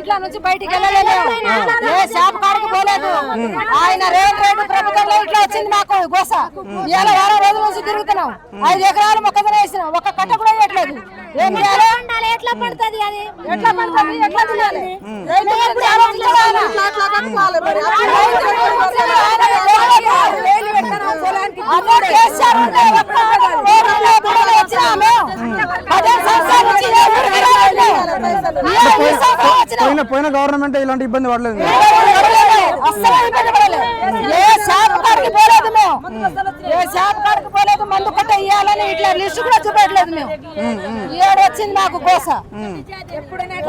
ఇంట్లో నుంచి బయటికి వెళ్ళలేదు, ఏ షాప్ కాడికి పోలేదు. ఆయన రేటు ప్రభుత్వంలో ఇట్లా వచ్చింది మాకు గోస. ఇవాళ 6 రోజుల నుంచి తిరుగుతున్నాం. 5 ఎకరాలు మొక్కజొన్న వేసినాం, ఒక్క కట్ట కూడా వేయట్లేదు. ఏం చేయాలి? ఎట్లా పడుతుంది అది? ఎట్లా పడుతుంది? ఎట్లా తినాలి? పోయిన గవర్నమెంట్ ఇలాంటి ఇబ్బంది పడలేదు. ఏ షాప్ కాడికి పోలేదు మేము, ఏ షాప్ కాడికి పోలేదు. మందు కొట్ట ఇయ్యాలని ఇట్లా లిస్టు కూడా చూపెట్టలేదు మేము. ఏడు వచ్చింది మాకు కోస.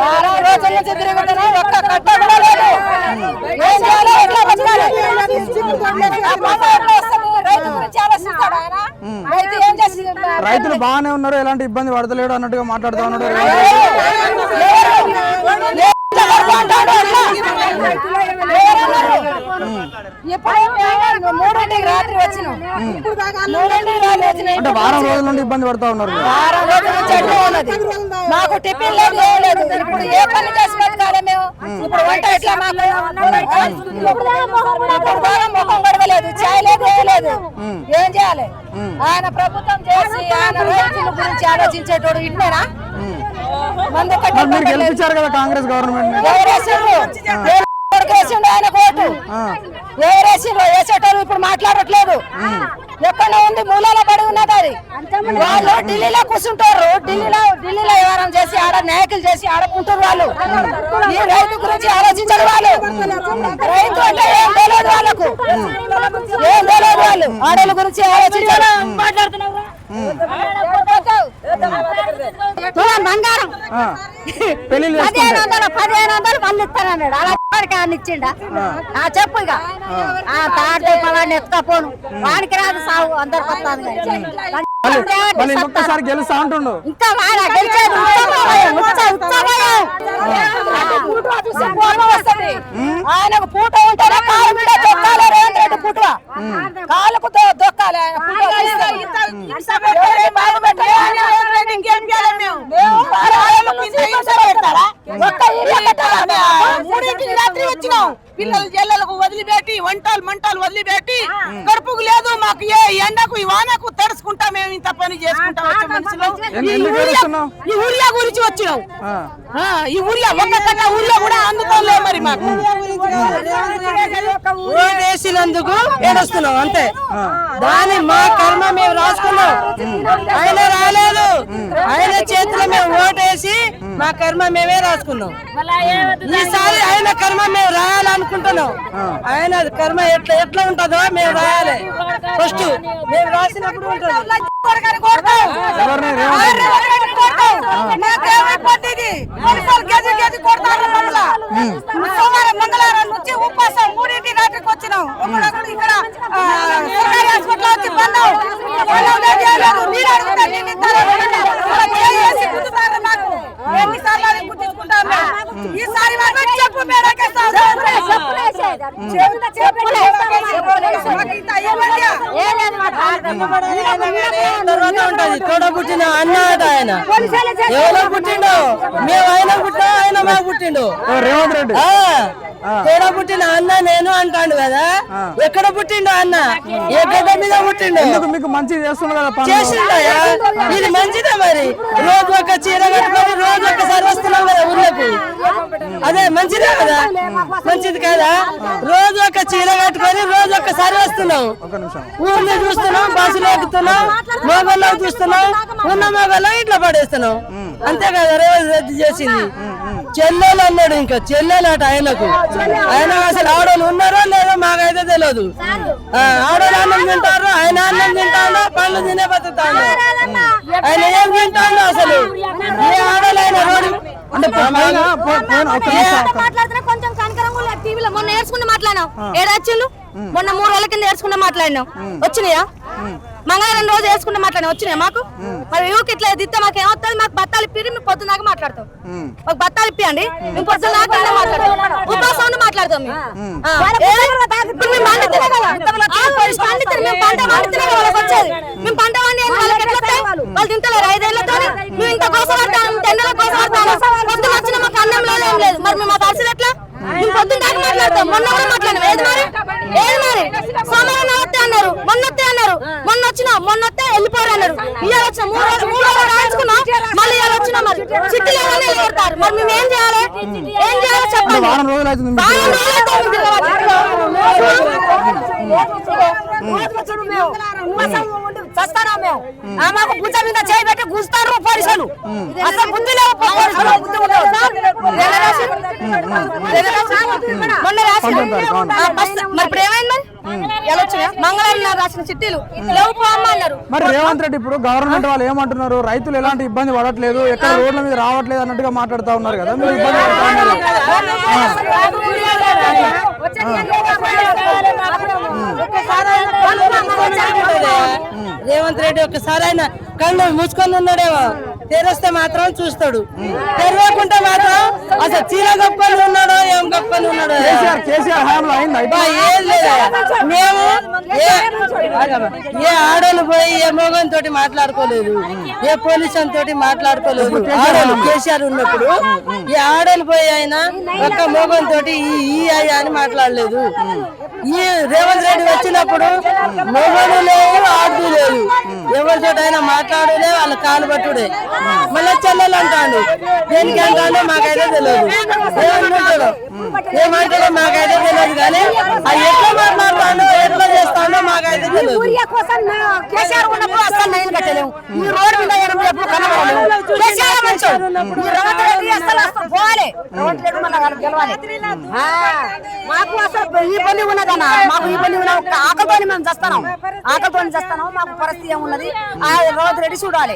6 రోజుల నుంచి తిరుగుతున్నాం, ఒక్క కట్ట కూడా లేదు. ఏం చేయాలో ఎట్లా బతకాలి? రైతు గురించి ఆలోచిస్తాడు ఆయన. రైతు ఏం చేసి రైతులు బాగానే ఉన్నారు, ఎలాంటి ఇబ్బంది పడతలేడు అన్నట్టుగా మాట్లాడుతూ ఉన్నాడు. రాత్రి వచ్చినాం, అంటే వారం రోజుల నుండి ఇబ్బంది పడుతూ ఉన్నారు. వారం రోజుల నుంచి అట్లా ఉన్నది. మాకు టిఫిన్ లేదు, ఏం లేదు. ఇప్పుడు ఏ పని చేసి బతకాలి మేము? ఇప్పుడు వంట ఎట్లా? మాకు ముఖం గడవలేదు, చాయ్ లేదు, ఏం లేదు. ఏం చేయాలి? ఆయన ప్రభుత్వం చేసి ఆయన రైతుల గురించి ఆలోచించేటోడు ఇట్లేనా? మీరు గెలిపించారు కదా కాంగ్రెస్ గవర్నమెంట్. ఆయన కోటు ఎవరేసిండ్రు? వేసేటోళ్ళు ఇప్పుడు మాట్లాడట్లేదు. ఎక్కడ ఉంది? మూలలో పడి ఉన్నది అది. వాళ్ళు ఢిల్లీలో కూర్చుంటారు, ఢిల్లీలో వ్యవహారం చేసి ఆడ నాయకులు చేసి ఆడుకుంటారు వాళ్ళు. ఈ రైతు గురించి ఆలోచించారు వాళ్ళు. రైతు అంటే ఏం తెలియదు వాళ్ళకు, ఏం తెలియదు. వాళ్ళు ఆడల గురించి ఆలోచించారు. బంగారం 1500 మళ్ళీ ఇస్తానన్నాడు. అలా ఇచ్చిండా? చెప్పు ఇక. తాటే పలాన్ని ఎత్తుకపోను, వాడికి రాదు సాగు, అందరికి ఇంకొకసారి గెలుస్తా అంటుండు. ఇంకా గెలిచేది ఆయనకు పూట ఉంటేనే కాలు మీద దొక్కాలి. రేవంత్ రెడ్డి పూట కాళ్ళకు దొక్కాలి. రాత్రి వచ్చినాం, పిల్లలు జల్లలకు వదిలిపెట్టి మంటలు వదిలిపెట్టి కడుపుకు లేదు మాకు. ఏ ఎండకు ఈ వానకు తడుచుకుంటా మేము ఇంత పని చేసుకుంటా వచ్చే మనుషులు. ఈ ఊర్లో గురించి వచ్చినాం. ఈ ఊర్లో ఒక్క కట్ట ఊర్లో కూడా అందుకోలేదు. మరి మాకు వేసినందుకు ఏడుస్తున్నాం అంతే. దాని మా కర్మ మేము రాసుకున్నాం. ఆయన రాలేదు, ఆయన చేతిలో మేము ఓటేసి మా కర్మ మేమే రాసుకున్నాం. ఈసారి ఆయన కర్మ మేము రాయాలనుకుంటున్నాం. ఆయన కర్మ ఎట్లా ఉంటుందో మేము రాయాలి. ఫస్ట్ మేము రాసినప్పుడు ఉంటుంది. మంగళవారం నుంచి ఉపాసం 3 రాత్రికి వచ్చినాం. ఇక్కడ హాస్పిటల్ వచ్చి బంధం ఈసారి చెప్పు పుట్టిన అన్న ఆయన ఎవరో పుట్టిండో, మేము ఆయన పుట్టినా ఆయన మాకు పుట్టిండు. రేవంత్ రెడ్డి తేడా పుట్టిన అన్న నేను అంటాడు కదా. ఎక్కడ పుట్టిండు అన్న? ఏ గడ్డ మీద పుట్టిండు? మీకు మంచిది చేసిండయా? ఇది మంచిదే. మరి రోజు ఒక చీర కట్టుకొని రోజు ఒక్కసారి వస్తున్నాం కదా ఊళ్ళకి. అదే మంచిదే కదా, మంచిది కదా. రోజు ఒక చీర కట్టుకొని రోజు ఒక్కసారి వస్తున్నాం, ఊర్లో చూస్తున్నాం, బస్సులో ఎక్కుతున్నాం, మొగల్లో చూస్తున్నాం, ఉన్న మొగల్లో ఇట్లా పడేస్తున్నాం. అంతే కదా రేవంత్ రెడ్డి చేసింది. చెల్లెలు అన్నాడు, ఇంకా చెల్లెలట ఆయనకు. ఆయన అసలు ఆడోళ్ళు ఉన్నారో లేదో మాకైతే తెలియదు. ఆడోళ్ళు అన్నం తింటారు, ఆయన అన్నం తింటాడు, పళ్ళు తినే బతుకుతాడు. ఆయన ఏం తింటాడు అసలు? ఏ ఆడోళ్ళు ఆయన రోడ్డు కొంచెం కనకరంగా టీవీలో మొన్న నేర్చుకుంటే మాట్లాడినాం. ఏడాచిళ్ళు మొన్న 3 రోజుల కింద నేర్చుకుంటే మాట్లాడినాం. వచ్చినాయా? మంగళవారం రోజు వేసుకుంటే మాట్లాడినా వచ్చినాయా మాకు? మరి ఊరికి ఇట్లా దిద్దే మాకు ఏమవుతుంది? మాకు బత్తాలు ఇప్పి మేము పొద్దున దాకా మాట్లాడతాం. మాకు బత్తాలు ఇప్పియండి, మేము పొద్దున దాకా మాట్లాడతాం. ఉపాసం మాట్లాడతాం. మేము పంట వండి వాళ్ళకి ఎట్లా వాళ్ళు తింటలేరు. 5 ఏళ్లతో మేము ఇంత కోసం పడతాం, 10 ఏళ్ళ కోసం పడతాం. పొద్దున వచ్చిన మాకు అన్నం లేదు, ఏం లేదు. మరి మేము చిట్టీలు ఏమైనా ఎగరతారు. మరి మేము ఏం చేయాలి? ఏం చేయాలో చెప్పండి. వారం రోజులు అవుతుంది మీకు వారం రోజులైతే ఉంది చస్తానా మేము. మాకు భుజ మీద చేయబెట్టి గుస్తారు పోలీసులు. అసలు బుద్ధి లేవు పోలీసులు. బుద్ధి ఉండదు. మొన్న రాసి మరి ఇప్పుడు ఏమైంది? ఎలా వచ్చినాయి? మంగళవారం రాసిన చిట్టీలు లేవు అమ్మ అన్నారు. మరి రేవంత్ రెడ్డి ఇప్పుడు గవర్నమెంట్ వాళ్ళు ఏమంటున్నారు? రైతులు ఎలాంటి ఇబ్బంది పడట్లేదు, ఎక్కడ రోడ్ల మీద రావట్లేదు అన్నట్టుగా మాట్లాడుతూ ఉన్నారు కదా, మీరు ఇబ్బంది పడతా ఉన్నారు. రేవంత్ రెడ్డి ఒక్కసారి ఆయన కళ్ళు మూసుకొని ఉన్నాడేమో, తెరిస్తే మాత్రం చూస్తాడు, తెరవకుంటే మాత్రం అసలు చీర కప్పుకొని ఉన్నాడో ఏం కప్పుకొని ఉన్నాడో కేసీఆర్ హయాంలో అయింది ఏం లేదా. మేము ఏ ఆడోళ్ళు పోయి ఏ మోగన్ తోటి మాట్లాడుకోలేదు, ఏ పోలీసు తోటి మాట్లాడుకోలేదు. ఆడోళ్ళు కేసీఆర్ ఉన్నప్పుడు ఈ ఆడోళ్ళు పోయి అయినా ఒక్క మోగన్ తోటి ఈ అయ్యా అని మాట్లాడలేదు. ఈ రేవంత్ రెడ్డి వచ్చినప్పుడు మోగలు లేవు, ఆడు లేదు, ఎవరితో అయినా మాట్లాడులే, వాళ్ళ కాలు పట్టుడే. మళ్ళీ చెల్లెలు అంటాడు, దేనికి అంటాడో మాకైతే తెలియదు, ఏమంటాడో ఏమంటాడో మాకైతే తెలియదు. కానీ అది ఎట్లా మాట్లాడతాడో ఎట్లా చేస్తాడో మాకైతే తెలియదు. కేసీఆర్ ఉన్నప్పుడు అసలు నేను కట్టలేము. ఈ రోడ్డు మీద ఎప్పుడు కనబడలేము. కేసీఆర్ మంచోడు. ఈ రేవంత్ రెడ్డి అసలు పోవాలి. రేవంత్ రెడ్డి మన గెలవాలి. మాకు అసలు ఈ పని ఉన్నదన్నా, మాకు ఈ పని ఉన్న ఆకలితో మేము చేస్తున్నాం, ఆకలితో చేస్తున్నాం. మాకు పరిస్థితి ఏమున్నది? ఆ రేవంత్ రెడ్డి చూడాలి.